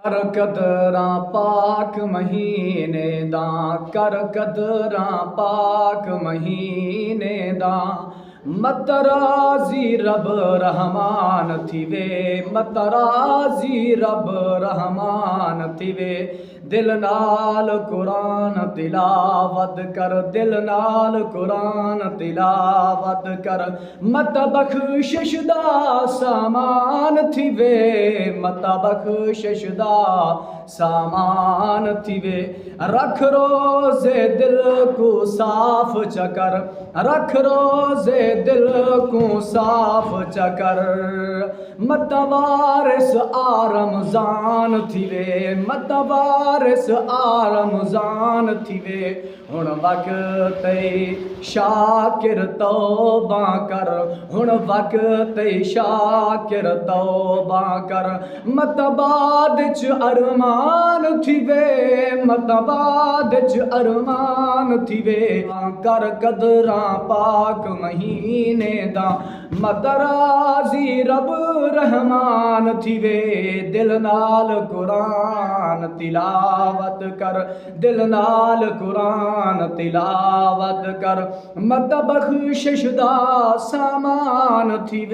कर कदरां पाक महीने दा, कर कदरां पाक महीने दा। मतराज़ी रब रहमान थीवे, मतराज़ी रब रहमान थीवे। दिल नाल कुरान तिलावत कर, दिल नाल कुरान तिलावत कर। मत बख्शिश दा सामान थीवे, मत बख्शिश दा सामान थीवे। रख रोज़े दिल को साफ चकर, रख रोज़े दिल को साफ चकर। मत वारिस आ रमज़ान थीवे, मत वारिस आ रमज़ान थीवे। हुण वक़्त शाकिर तौबा कर, हुण वक़्त शाकिर तौबा कर। मत बाद च अरमान थीवे, मत बाद च अरमान थीवे। कर कदरां पाक महीने दा, मतराज़ी रब रहमान थीवे। दिल नाल कुरान तिलावत कर, दिल नाल कुरान तिलावत कर। मत बख्शिश दा सामान थीवे।